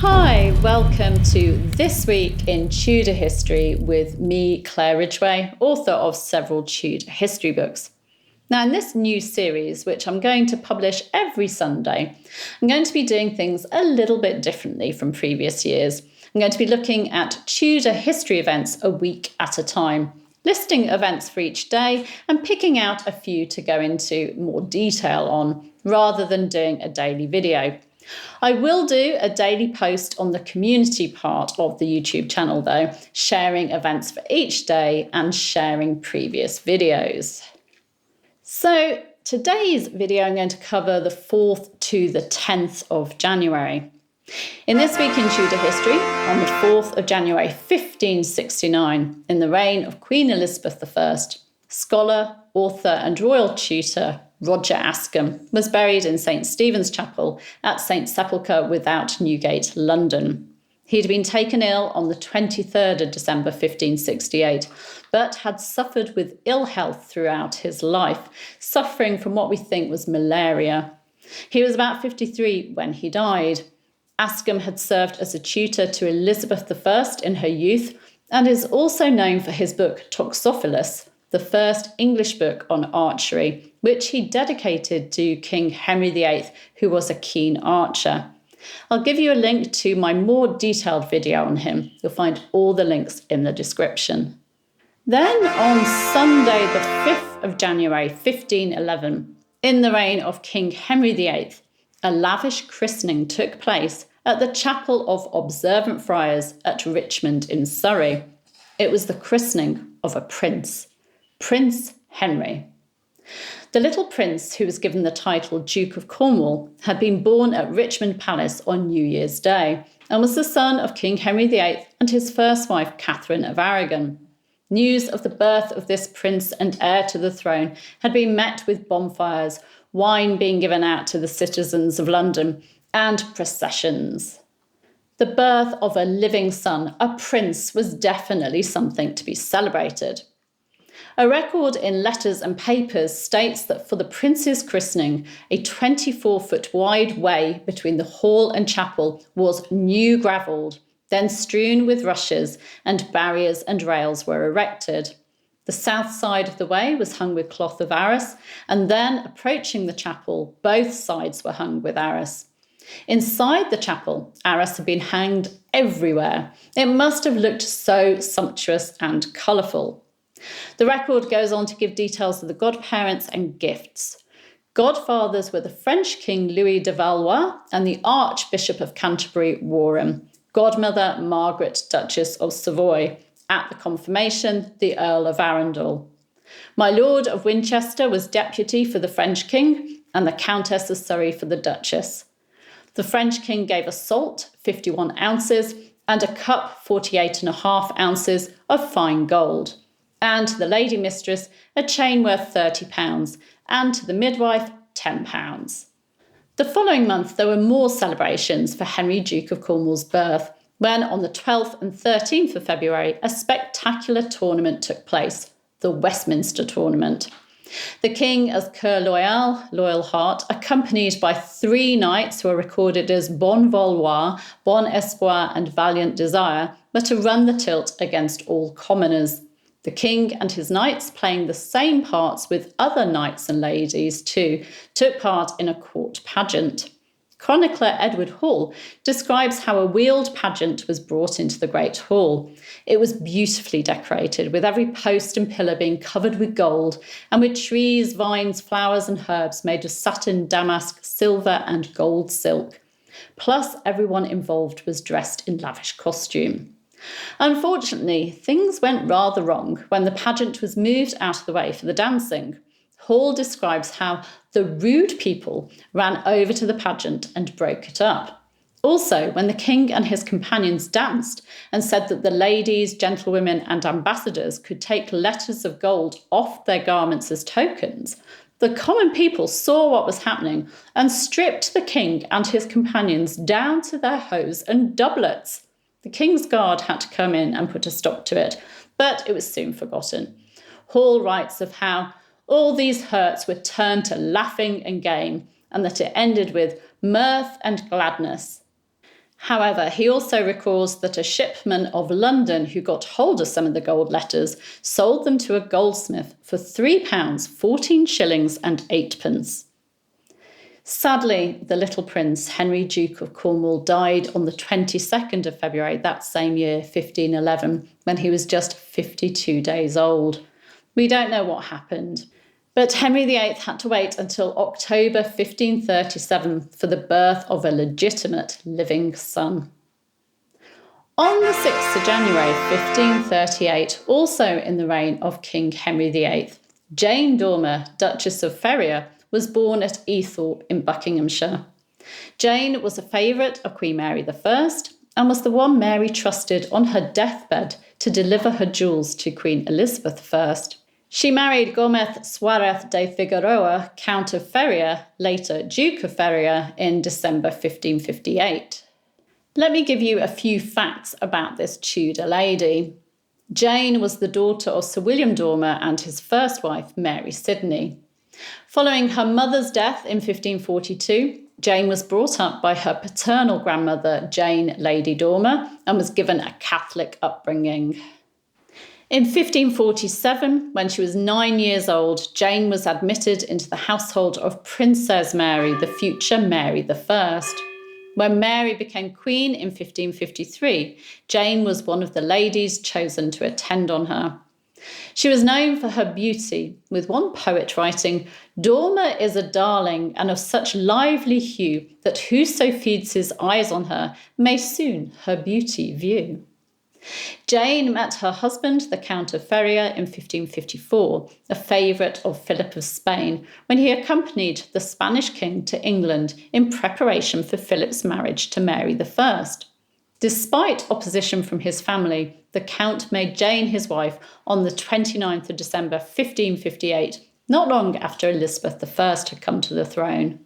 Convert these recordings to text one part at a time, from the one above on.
Hi, welcome to This Week in Tudor History with me, Claire Ridgway, author of several Tudor history books. Now, in this new series, which I'm going to publish every Sunday, I'm going to be doing things a little bit differently from previous years. I'm going to be looking at Tudor history events a week at a time, listing events for each day and picking out a few to go into more detail on, rather than doing a daily video. I will do a daily post on the community part of the YouTube channel though, sharing events for each day and sharing previous videos. So today's video I'm going to cover the 4th to the 10th of January. In This Week in Tudor History, on the 4th of January 1569, in the reign of Queen Elizabeth I, scholar, author and royal tutor Roger Ascham was buried in St. Stephen's Chapel at St. Sepulchre Without Newgate, London. He'd been taken ill on the 23rd of December 1568, but had suffered with ill health throughout his life, suffering from what we think was malaria. He was about 53 when he died. Ascham had served as a tutor to Elizabeth I in her youth and is also known for his book Toxophilus, the first English book on archery, which he dedicated to King Henry VIII, who was a keen archer. I'll give you a link to my more detailed video on him. You'll find all the links in the description. Then on Sunday, the 5th of January 1511, in the reign of King Henry VIII, a lavish christening took place at the Chapel of Observant Friars at Richmond in Surrey. It was the christening of a prince, Prince Henry. The little prince, who was given the title Duke of Cornwall, had been born at Richmond Palace on New Year's Day and was the son of King Henry VIII and his first wife, Catherine of Aragon. News of the birth of this prince and heir to the throne had been met with bonfires, wine being given out to the citizens of London, and processions. The birth of a living son, a prince, was definitely something to be celebrated. A record in letters and papers states that for the prince's christening, a 24-foot wide way between the hall and chapel was new gravelled, then strewn with rushes, and barriers and rails were erected. The south side of the way was hung with cloth of arras, and then approaching the chapel, both sides were hung with arras. Inside the chapel, arras had been hanged everywhere. It must have looked so sumptuous and colourful. The record goes on to give details of the godparents and gifts. Godfathers were the French King Louis de Valois and the Archbishop of Canterbury, Warham. Godmother Margaret, Duchess of Savoy. At the confirmation, the Earl of Arundel. My Lord of Winchester was deputy for the French King and the Countess of Surrey for the Duchess. The French King gave a salt, 51 ounces, and a cup, 48.5 ounces, of fine gold. And to the lady mistress, a chain worth £30, and to the midwife, £10. The following month, there were more celebrations for Henry, Duke of Cornwall's birth, when on the 12th and 13th of February, a spectacular tournament took place, the Westminster Tournament. The king as Coeur Loyal, Loyal Heart, accompanied by 3 knights who are recorded as Bon Vouloir, Bon Espoir and Valiant Desire, were to run the tilt against all commoners. The king and his knights, playing the same parts with other knights and ladies too, took part in a court pageant. Chronicler Edward Hall describes how a wheeled pageant was brought into the Great Hall. It was beautifully decorated, with every post and pillar being covered with gold, and with trees, vines, flowers and herbs made of satin, damask, silver and gold silk. Plus, everyone involved was dressed in lavish costume. Unfortunately, things went rather wrong when the pageant was moved out of the way for the dancing. Hall describes how the rude people ran over to the pageant and broke it up. Also, when the king and his companions danced and said that the ladies, gentlewomen and ambassadors could take letters of gold off their garments as tokens, the common people saw what was happening and stripped the king and his companions down to their hose and doublets. The king's guard had to come in and put a stop to it, but it was soon forgotten. Hall writes of how all these hurts were turned to laughing and game, and that it ended with mirth and gladness. However, he also recalls that a shipman of London who got hold of some of the gold letters sold them to a goldsmith for £3, 14 shillings and 8 pence. Sadly, the little prince, Henry, Duke of Cornwall, died on the 22nd of February that same year, 1511, when he was just 52 days old. We don't know what happened, but Henry VIII had to wait until October 1537 for the birth of a legitimate living son. On the 6th of January 1538, also in the reign of King Henry VIII, Jane Dormer, Duchess of Feria, was born at Ethorpe in Buckinghamshire. Jane was a favourite of Queen Mary I and was the one Mary trusted on her deathbed to deliver her jewels to Queen Elizabeth I. She married Gomez Suarez de Figueroa, Count of Feria, later Duke of Feria, in December 1558. Let me give you a few facts about this Tudor lady. Jane was the daughter of Sir William Dormer and his first wife, Mary Sidney. Following her mother's death in 1542, Jane was brought up by her paternal grandmother, Jane Lady Dormer, and was given a Catholic upbringing. In 1547, when she was 9 years old, Jane was admitted into the household of Princess Mary, the future Mary I. When Mary became queen in 1553, Jane was one of the ladies chosen to attend on her. She was known for her beauty, with one poet writing, "Dormer is a darling and of such lively hue that whoso feeds his eyes on her may soon her beauty view." Jane met her husband, the Count of Feria, in 1554, a favourite of Philip of Spain, when he accompanied the Spanish king to England in preparation for Philip's marriage to Mary I. Despite opposition from his family, the Count made Jane his wife on the 29th of December 1558, not long after Elizabeth I had come to the throne.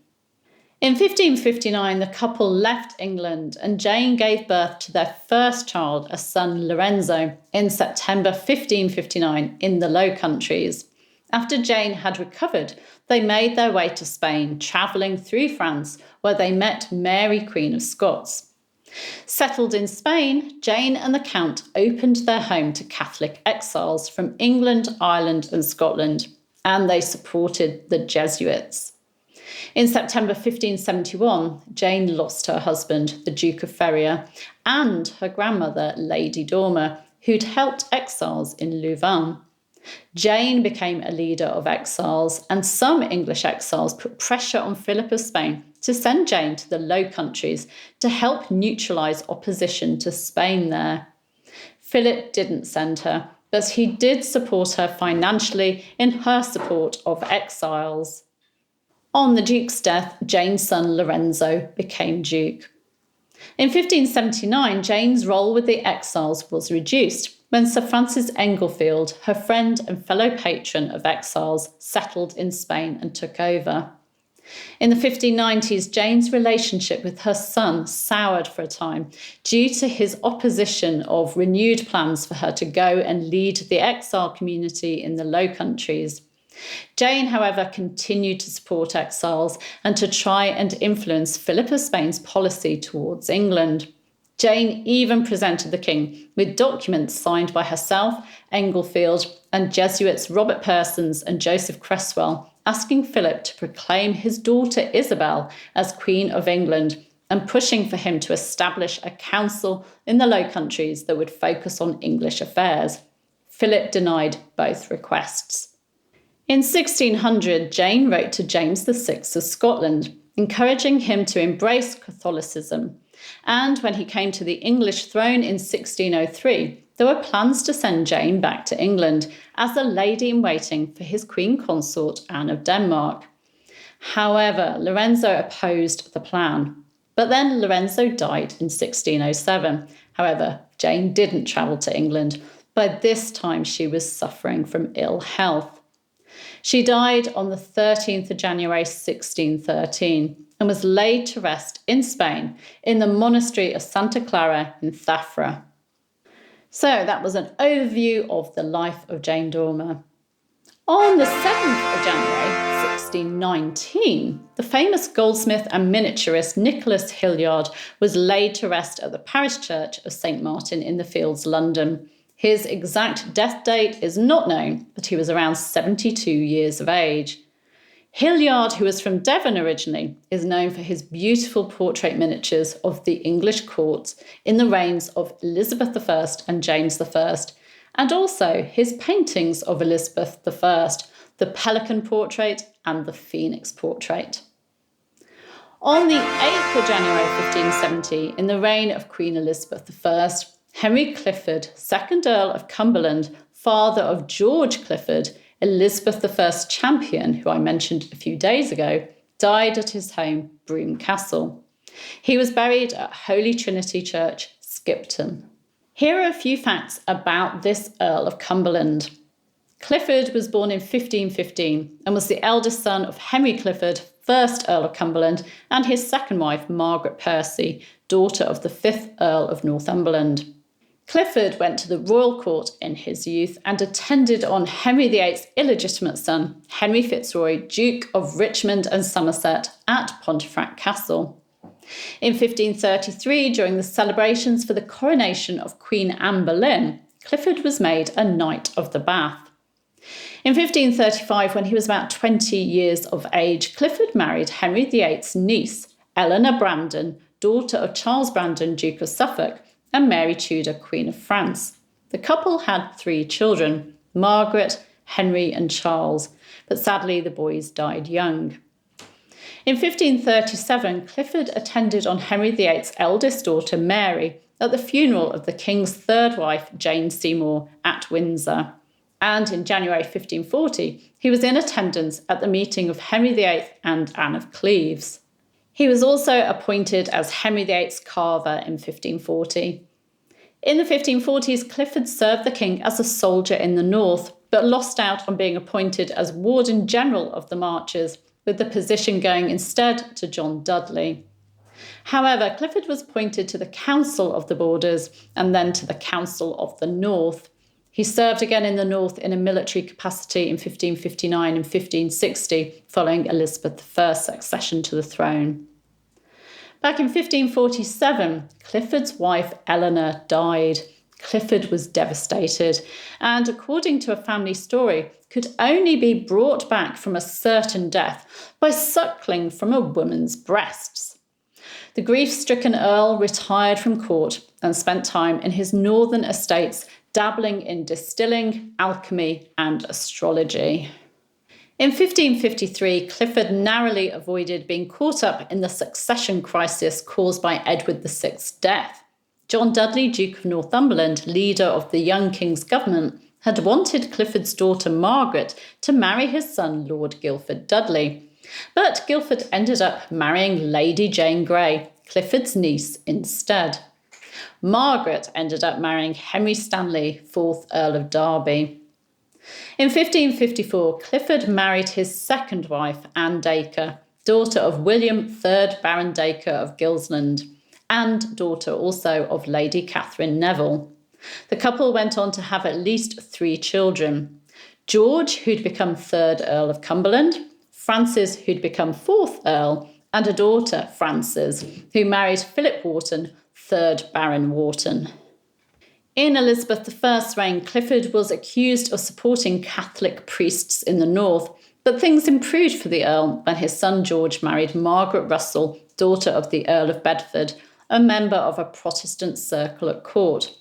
In 1559, the couple left England and Jane gave birth to their first child, a son Lorenzo, in September 1559 in the Low Countries. After Jane had recovered, they made their way to Spain, travelling through France, where they met Mary, Queen of Scots. Settled in Spain, Jane and the Count opened their home to Catholic exiles from England, Ireland and Scotland, and they supported the Jesuits. In September 1571, Jane lost her husband, the Duke of Feria, and her grandmother, Lady Dormer, who'd helped exiles in Louvain. Jane became a leader of exiles, and some English exiles put pressure on Philip of Spain to send Jane to the Low Countries to help neutralise opposition to Spain there. Philip didn't send her, but he did support her financially in her support of exiles. On the Duke's death, Jane's son Lorenzo became Duke. In 1579, Jane's role with the exiles was reduced when Sir Francis Englefield, her friend and fellow patron of exiles, settled in Spain and took over. In the 1590s, Jane's relationship with her son soured for a time due to his opposition of renewed plans for her to go and lead the exile community in the Low Countries. Jane, however, continued to support exiles and to try and influence Philip of Spain's policy towards England. Jane even presented the king with documents signed by herself, Englefield, and Jesuits Robert Persons and Joseph Cresswell, asking Philip to proclaim his daughter Isabel as Queen of England and pushing for him to establish a council in the Low Countries that would focus on English affairs. Philip denied both requests. In 1600, Jane wrote to James VI of Scotland, encouraging him to embrace Catholicism. And when he came to the English throne in 1603, there were plans to send Jane back to England as a lady-in-waiting for his queen consort Anne of Denmark. However, Lorenzo opposed the plan. But then Lorenzo died in 1607. However, Jane didn't travel to England. By this time, she was suffering from ill health. She died on the 13th of January 1613 and was laid to rest in Spain in the monastery of Santa Clara in Thafra. So that was an overview of the life of Jane Dormer. On the 7th of January 1619, the famous goldsmith and miniaturist Nicholas Hilliard was laid to rest at the parish church of St. Martin in the Fields, London. His exact death date is not known, but he was around 72 years of age. Hilliard, who was from Devon originally, is known for his beautiful portrait miniatures of the English courts in the reigns of Elizabeth I and James I, and also his paintings of Elizabeth I, the Pelican portrait and the Phoenix portrait. On the 8th of January 1570, in the reign of Queen Elizabeth I, Henry Clifford, 2nd Earl of Cumberland, father of George Clifford, Elizabeth I's champion, who I mentioned a few days ago, died at his home, Broome Castle. He was buried at Holy Trinity Church, Skipton. Here are a few facts about this Earl of Cumberland. Clifford was born in 1515 and was the eldest son of Henry Clifford, 1st Earl of Cumberland, and his second wife, Margaret Percy, daughter of the 5th Earl of Northumberland. Clifford went to the royal court in his youth and attended on Henry VIII's illegitimate son, Henry Fitzroy, Duke of Richmond and Somerset, at Pontefract Castle. In 1533, during the celebrations for the coronation of Queen Anne Boleyn, Clifford was made a Knight of the Bath. In 1535, when he was about 20 years of age, Clifford married Henry VIII's niece, Eleanor Brandon, daughter of Charles Brandon, Duke of Suffolk, and Mary Tudor, Queen of France. The couple had 3 children, Margaret, Henry and Charles, but sadly the boys died young. In 1537, Clifford attended on Henry VIII's eldest daughter, Mary, at the funeral of the King's 3rd wife, Jane Seymour, at Windsor. And in January 1540, he was in attendance at the meeting of Henry VIII and Anne of Cleves. He was also appointed as Henry VIII's carver in 1540. In the 1540s, Clifford served the king as a soldier in the north, but lost out on being appointed as Warden General of the Marches, with the position going instead to John Dudley. However, Clifford was appointed to the Council of the Borders and then to the Council of the North. He served again in the north in a military capacity in 1559 and 1560, following Elizabeth I's accession to the throne. Back in 1547, Clifford's wife Eleanor died. Clifford was devastated and, according to a family story, could only be brought back from a certain death by suckling from a woman's breasts. The grief-stricken Earl retired from court and spent time in his northern estates dabbling in distilling, alchemy and astrology. In 1553, Clifford narrowly avoided being caught up in the succession crisis caused by Edward VI's death. John Dudley, Duke of Northumberland, leader of the young king's government, had wanted Clifford's daughter Margaret to marry his son Lord Guildford Dudley. But Guildford ended up marrying Lady Jane Grey, Clifford's niece, instead. Margaret ended up marrying Henry Stanley, 4th Earl of Derby. In 1554, Clifford married his second wife, Anne Dacre, daughter of William, 3rd Baron Dacre of Gilsland, and daughter also of Lady Catherine Neville. The couple went on to have at least 3 children: George, who'd become 3rd Earl of Cumberland, Francis, who'd become 4th Earl, and a daughter, Frances, who married Philip Wharton, 3rd Baron Wharton. In Elizabeth I's reign, Clifford was accused of supporting Catholic priests in the north, but things improved for the Earl when his son George married Margaret Russell, daughter of the Earl of Bedford, a member of a Protestant circle at court.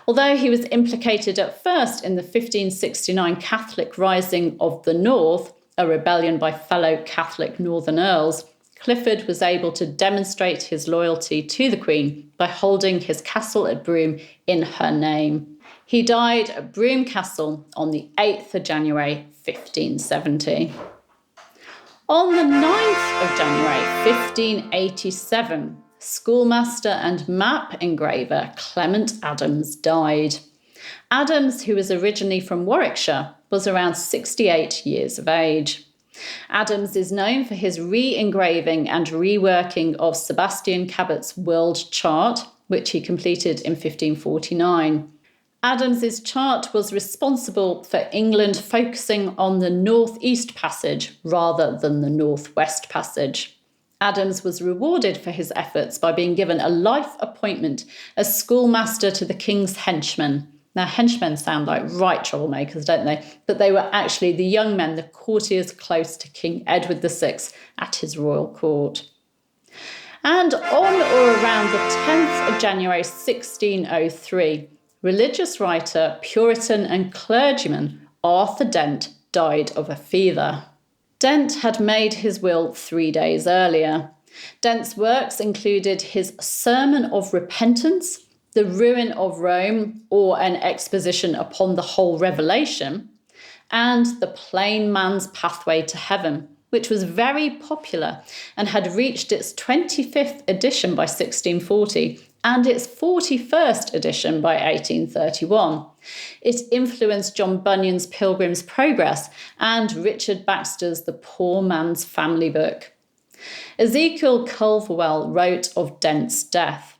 Although he was implicated at first in the 1569 Catholic Rising of the North, a rebellion by fellow Catholic Northern Earls, Clifford was able to demonstrate his loyalty to the Queen by holding his castle at Broome in her name. He died at Broome Castle on the 8th of January 1570. On the 9th of January 1587, schoolmaster and map engraver Clement Adams died. Adams, who was originally from Warwickshire, was around 68 years of age. Adams is known for his re-engraving and reworking of Sebastian Cabot's World Chart, which he completed in 1549. Adams's chart was responsible for England focusing on the northeast passage rather than the northwest passage. Adams was rewarded for his efforts by being given a life appointment as schoolmaster to the king's henchmen. Now, henchmen sound like right troublemakers, don't they? But they were actually the young men, the courtiers close to King Edward VI at his royal court. And on or around the 10th of January 1603, religious writer, Puritan and clergyman Arthur Dent died of a fever. Dent had made his will 3 days earlier. Dent's works included his Sermon of Repentance, The Ruin of Rome, or an exposition upon the whole Revelation, and The Plain Man's Pathway to Heaven, which was very popular and had reached its 25th edition by 1640 and its 41st edition by 1831. It influenced John Bunyan's Pilgrim's Progress and Richard Baxter's The Poor Man's Family Book. Ezekiel Culverwell wrote of Dent's death.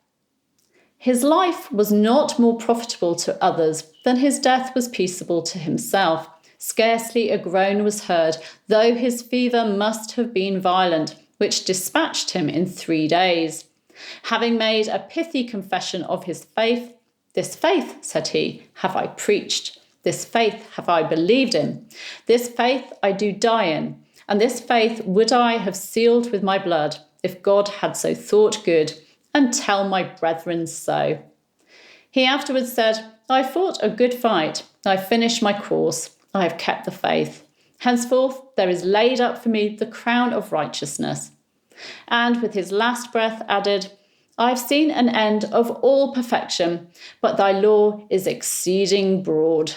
His life was not more profitable to others than his death was peaceable to himself. Scarcely a groan was heard, though his fever must have been violent, which dispatched him in 3 days. Having made a pithy confession of his faith, "This faith," said he, "have I preached. This faith have I believed in. This faith I do die in. And this faith would I have sealed with my blood, if God had so thought good, and tell my brethren so." He afterwards said, "I fought a good fight. I finished my course. I have kept the faith. Henceforth there is laid up for me the crown of righteousness." And with his last breath added, "I have seen an end of all perfection, but thy law is exceeding broad."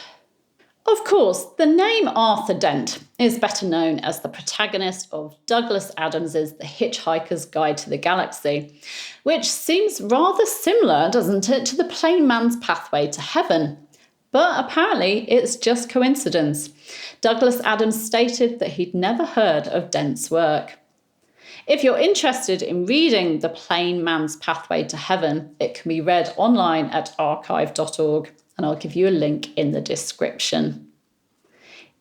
Of course, the name Arthur Dent is better known as the protagonist of Douglas Adams's The Hitchhiker's Guide to the Galaxy, which seems rather similar, doesn't it, to The Plain Man's Pathway to Heaven. But apparently it's just coincidence. Douglas Adams stated that he'd never heard of Dent's work. If you're interested in reading The Plain Man's Pathway to Heaven, it can be read online at archive.org, and I'll give you a link in the description.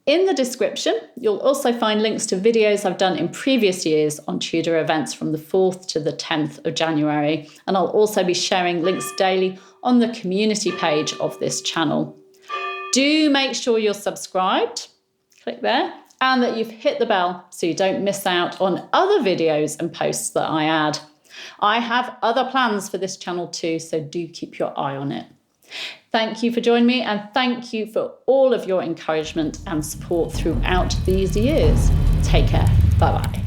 In the description, you'll also find links to videos I've done in previous years on Tudor events from the 4th to the 10th of January, and I'll also be sharing links daily on the community page of this channel. Do make sure you're subscribed, click there, and that you've hit the bell so you don't miss out on other videos and posts that I add. I have other plans for this channel too, so do keep your eye on it. Thank you for joining me, and thank you for all of your encouragement and support throughout these years. Take care. Bye-bye.